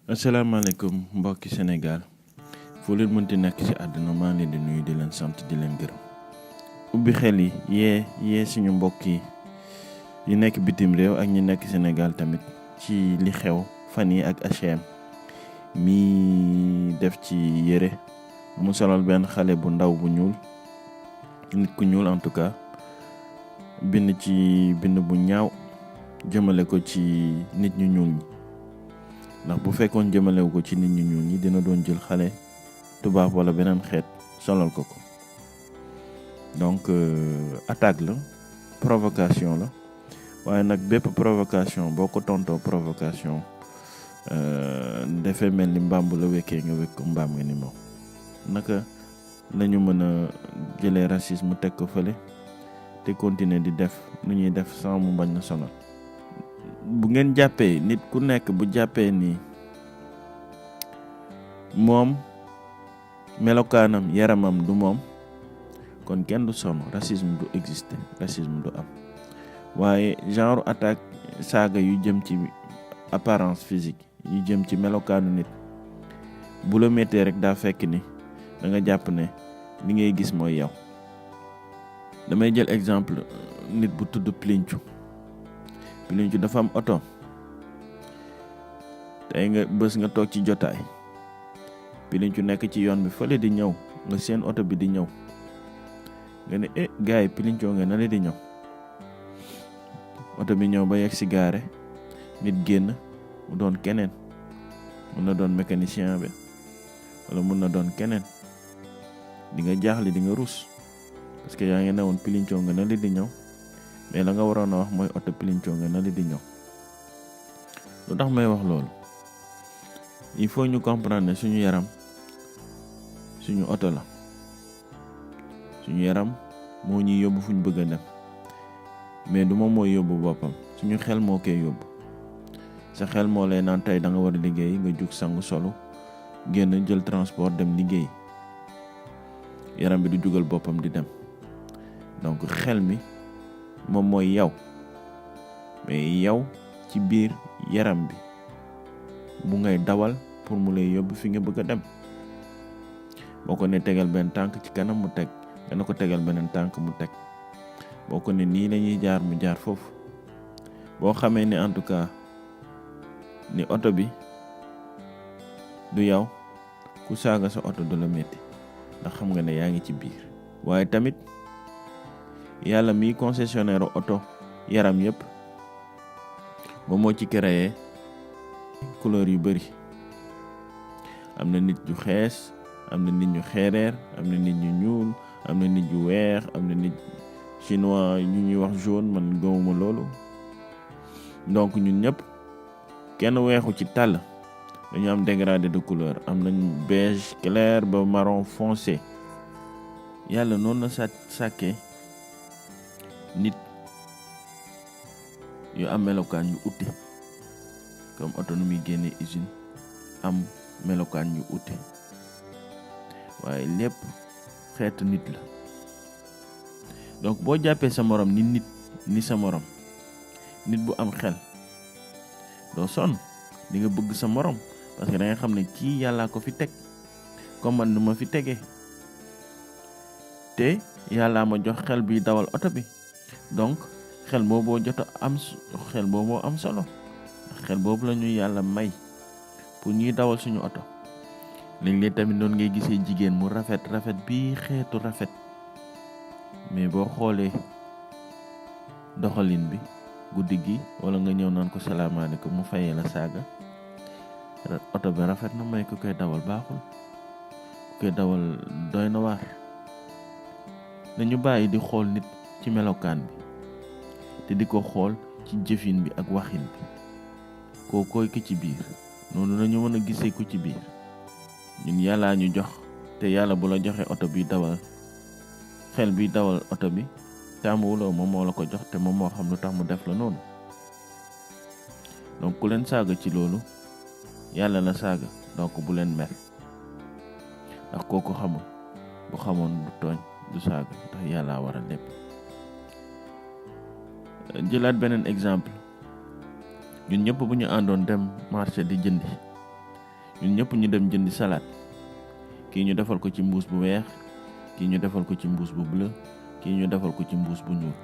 asalaamaaleykum mbokki Sénégal foo leen mënti nekk ci àdduna maa ngi leen di nuyu di leen sant di leen gërëm ubbi xel yi yee suñu mbokk yi nekk bitim réew ak ñi nekk Sénégal tamit ci li xew fan yi ak H&M mi def ci yére mu solal benn xale bu ndaw bu ñuul nit ku ñuul en tout cas bind ci bind bu ñaaw jëmale ko ci nit ñu ñuul ñi ndax bu fekkoon jëmalewu ko ci nit ñu ñuul ñi dina doon jël xale tubaab wala beneen xeet solal ko donc attaque la provocation la waaye nag bépp provocation boo ko tontoo provocation dafay mel ni mbaam bu la wekkee nga wekk ko mbaam nga ni moom naka lañu mën a jëlee racisme teg ko fële te continuer di def nu ñuy def sans mu bañ na sonal bu ngeen jàppee nit ku nekk bu jàppee ni moom melokaanam yaramam du moom kon kenn du sonn racisme du exister racisme du am waaye genre attaque saaga yu jëm ci apparence physique yu jëm ci melokaanu nit bu la méttee rek daa fekk ni da nga jàpp ne li ngay gis mooy yow. damay jël exemple nit bu tudd Pilincu dafa am oto tey nga bés nga toog ci jotaay Pilincu nekk ci yoon bi fële di ñëw nga seen oto bi di ñëw nga ne gars yi Pilincu nga na le di ñëw oto bi ñëw ba yegg si gaare nit génn mu doon keneen mun na doon mécanicien bi wala mun na doon keneen di nga jaaxle di nga rus parce que yaa ngi newoon Pilincu nga na le di ñëw mais la nga waroon a wax mooy oto Pilincu nga na le di ñëw lu tax may wax loolu il faut ñu comprendre ne suñu yaram suñu oto la suñu yaram moo ñuy yóbbu fu ñu bëgg a dem mais du moom mooy yóbbu boppam suñu xel moo koy yóbbu sa xel moo lay naan tey da nga war a liggéey nga jug sangu solu génn jël transport dem liggéey yaram bi du jugal boppam di dem donc xel mi moom mooy yow mais yow ci biir yaram bi bu ngay dawal pour mu lay yóbbu fi nga bëgg a dem boo ko ne tegal benn tànk ci kanam mu teg nga ne ko tegal beneen tànk mu teg boo ko ne nii lañuy jaar mu jaar foofu boo xamee ne en tout cas ni oto bi du yow ku saaga sa oto du la metti ndax xam nga ne yaa ngi ci biir waaye tamit yàlla mi concessionnaire oto yaram yëpp moom moo ci créé couleur yu bari am na nit ñu xees am na nit ñu xeereer am na nit ñu ñuul am na nit ñu weex am na nit chinois ñu ñuy wax jaune man gëmuma loolu donc ñun ñëpp kenn weexu ci tàll dañu am dégradé de couleur am nañ beige clair ba marron foncé yàlla noonu la sàkkee nit yu am melokaan yu ute comme oto nu muy génne usine am melokaan yu ute waaye lépp xeetu nit la donc boo jàppee sa morom ni sa morom nit bu am xel doo sonn di nga bëgg sa morom parce que da nga xam ne kii yàllaa ko fi teg comme man nu ma fi tegee te yàllaa ma jox xel bi dawal oto bi donc xel booboo am solo xel boobu la ñu yàlla may pour ñuy dawal suñu oto léeg-léeg tamit noonu ngay gisee jigéen mu rafet bi xeetu rafet mais boo xoolee doxalin bi guddi gi wala nga ñëw naan ko salaamaaleykum mu fayee la saaga oto bi rafet na may ku koy dawal baaxul ku koy dawal doy na waar dañu bàyyi di xool nit ci melokaan bi te di ko xool ci jëfin bi ak waxin bi koy ki ci biir noonu lañu mën a gisee ku ci biir ñun yàllaa ñu jox te yàlla bu la joxee oto bi dawal xel bi dawal oto bi tàmmuwuloo moom moo la ko jox te moom moo xam lu tax mu def la noonu donc ku leen saaga ci loolu yàlla la saaga donc bu leen mer ndax kooku xamul bu xamoon du tooñ du saaga ndax yàlla war a lépp jëlaat beneen exemple ñun ñëpp bu ñu àndoon dem marché di jëndi ñun ñëpp ñu dem jëndi salade kii ñu defal ko ci mbuus bu weex kii ñu defal ko ci mbuus bu bleu kii ñu defal ko ci mbuus bu ñuul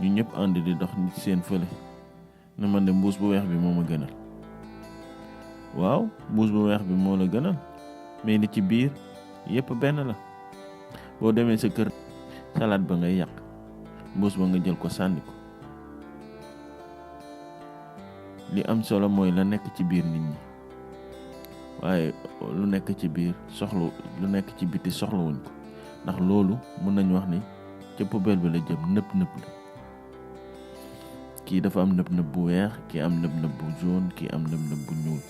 ñun ñëpp ànd di dox nit seen fële ne man de mbuus bu weex bi moo ma gënal. waaw mbuus bu weex bi moo la gënal mais ni ci biir yëpp benn la. boo demee sa kër salade ba ngay yàq mbuus ba nga jël ko sànni ko. li am solo mooy la nekk ci biir nit ñi waaye lu nekk ci biir lu nekk ci biti soxlawuñ ko ndax loolu mën nañ wax ni ca poubelle bi la jëm nëpp la. kii dafa am nëpp bu weex kii am nëpp bu jaune kii am nëpp bu ñuul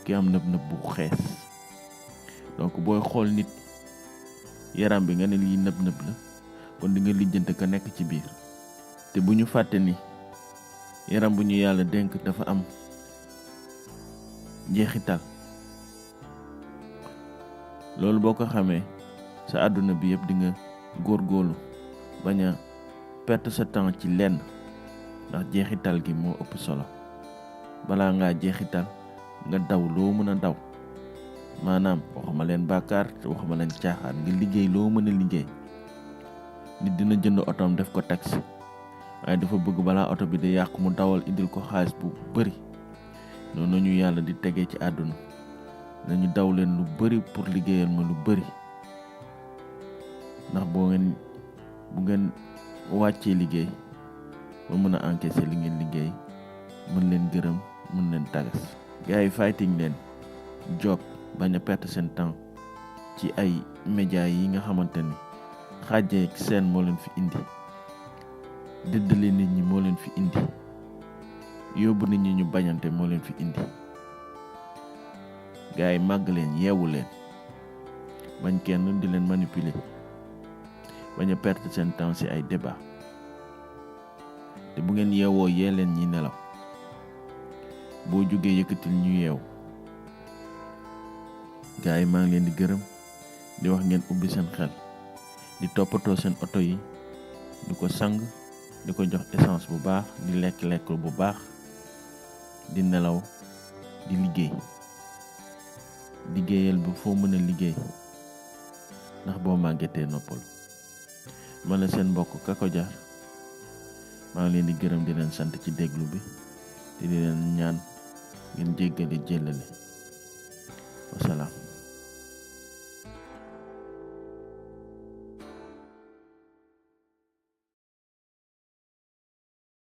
kii am nëpp bu xees. donc booy xool nit yaram bi nga ne lii nëpp la kon di nga lijjante ka nekk ci biir. te bu ñu fàtte ni yaram bu ñu yàlla dénk dafa am jeexital. loolu boo ko xamee sa àdduna bi yëpp di nga góorgóorlu bañ a perte sa temps ci lenn ndax jeexital gi moo ëpp solo. balaa ngaa jeexital nga daw loo mën a daw maanaam waxuma leen bàkkaar te waxuma leen caaxaan nga liggéey loo mën a liggéey. nit dina jënd otoom def ko taxi waaye dafa bëgg balaa oto bi di yàqu mu dawal indil ko xaalis bu bari. noonu ñu yàlla di tegee ci àdduna nañu daw leen lu bari pour liggéeyal ma lu bari ndax bu ngeen wàccee liggéey ba mën a encaisser li ngeen liggéey mën leen gërëm mën leen tagas. gars yi fighting leen job bañ a perte seen temps ci ay médias yi nga xamante ni xaajee seen moo leen fi indi dëddale nit ñi moo leen fi indi yóbbu nit ñi ñu bañante moo leen fi indi. gars yi màgg leen yeewu leen bañ kenn di leen manipuler bañ a perte seen temps ci ay débat te bu ngeen yeewoo yee leen ñi nelaw boo jógee yëkkatil ñu yeew. gars yi maa ngi leen di gërëm di wax ngeen ubbi seen xel di toppatoo seen oto yi di ko sang di ko jox essence bu baax di lekk bu baax di nelaw di liggéeyal ba foo mën a liggéey ndax boo màggetee noppalu. man la seen mbokk Kako Jar maa ngi leen di gërëm di leen sant ci déglu bi te di leen ñaan ngeen jéggale jëllale wasalaam.